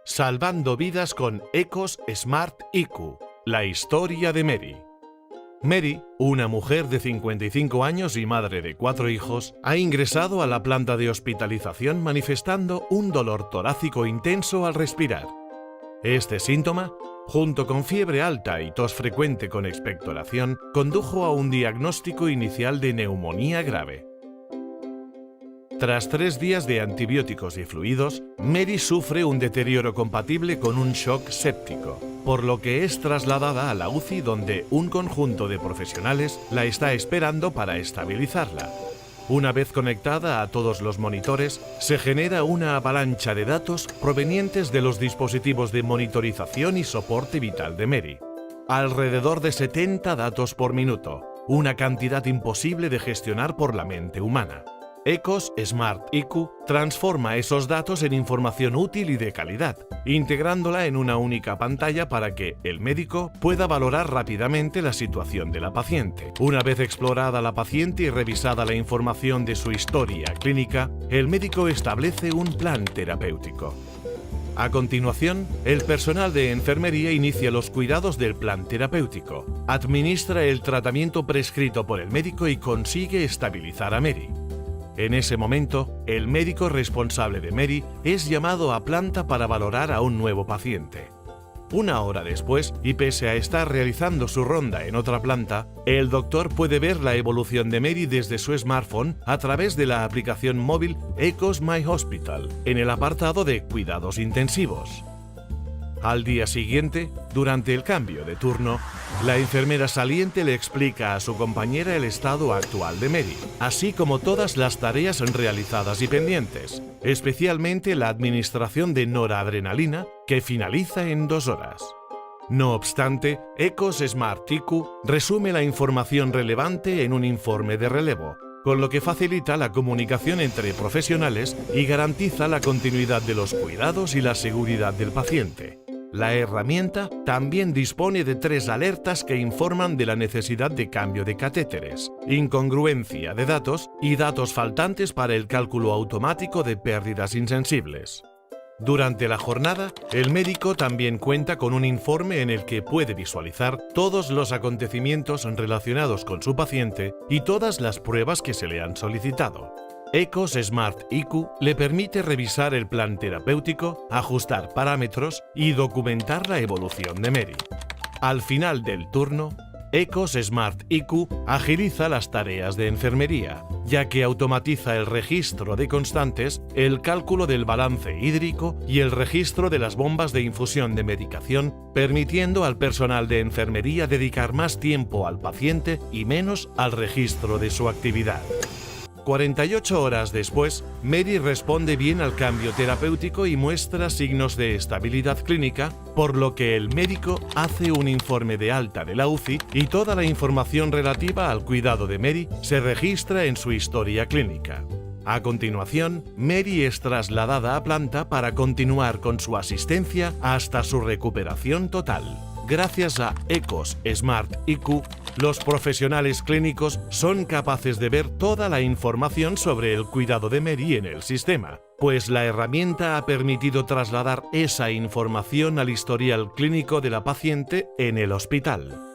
Salvando vidas con Ecos Smart IQ. La historia de Mary. Mary, una mujer de 55 años y madre de 4 hijos, ha ingresado a la planta de hospitalización manifestando un dolor torácico intenso al respirar. Este síntoma, junto con fiebre alta y tos frecuente con expectoración, condujo a un diagnóstico inicial de neumonía grave. Tras 3 días de antibióticos y fluidos, Mary sufre un deterioro compatible con un shock séptico, por lo que es trasladada a la UCI, donde un conjunto de profesionales la está esperando para estabilizarla. Una vez conectada a todos los monitores, se genera una avalancha de datos provenientes de los dispositivos de monitorización y soporte vital de Mary. Alrededor de 70 datos por minuto, una cantidad imposible de gestionar por la mente humana. Ecos Smart IQ transforma esos datos en información útil y de calidad, integrándola en una única pantalla para que el médico pueda valorar rápidamente la situación de la paciente. Una vez explorada la paciente y revisada la información de su historia clínica, el médico establece un plan terapéutico. A continuación, el personal de enfermería inicia los cuidados del plan terapéutico, administra el tratamiento prescrito por el médico y consigue estabilizar a Mary. En ese momento, el médico responsable de Mary es llamado a planta para valorar a un nuevo paciente. 1 hora después, y pese a estar realizando su ronda en otra planta, el doctor puede ver la evolución de Mary desde su smartphone a través de la aplicación móvil Ecos My Hospital, en el apartado de cuidados intensivos. Al día siguiente, durante el cambio de turno, la enfermera saliente le explica a su compañera el estado actual de Mary, así como todas las tareas realizadas y pendientes, especialmente la administración de noradrenalina, que finaliza en 2 horas. No obstante, Ecos Smart IQ resume la información relevante en un informe de relevo, con lo que facilita la comunicación entre profesionales y garantiza la continuidad de los cuidados y la seguridad del paciente. La herramienta también dispone de 3 alertas que informan de la necesidad de cambio de catéteres, incongruencia de datos y datos faltantes para el cálculo automático de pérdidas insensibles. Durante la jornada, el médico también cuenta con un informe en el que puede visualizar todos los acontecimientos relacionados con su paciente y todas las pruebas que se le han solicitado. Ecos Smart IQ le permite revisar el plan terapéutico, ajustar parámetros y documentar la evolución de Mary. Al final del turno, Ecos Smart IQ agiliza las tareas de enfermería, ya que automatiza el registro de constantes, el cálculo del balance hídrico y el registro de las bombas de infusión de medicación, permitiendo al personal de enfermería dedicar más tiempo al paciente y menos al registro de su actividad. 48 horas después, Mary responde bien al cambio terapéutico y muestra signos de estabilidad clínica, por lo que el médico hace un informe de alta de la UCI y toda la información relativa al cuidado de Mary se registra en su historia clínica. A continuación, Mary es trasladada a planta para continuar con su asistencia hasta su recuperación total. Gracias a Ecos Smart IQ, los profesionales clínicos son capaces de ver toda la información sobre el cuidado de Mary en el sistema, pues la herramienta ha permitido trasladar esa información al historial clínico de la paciente en el hospital.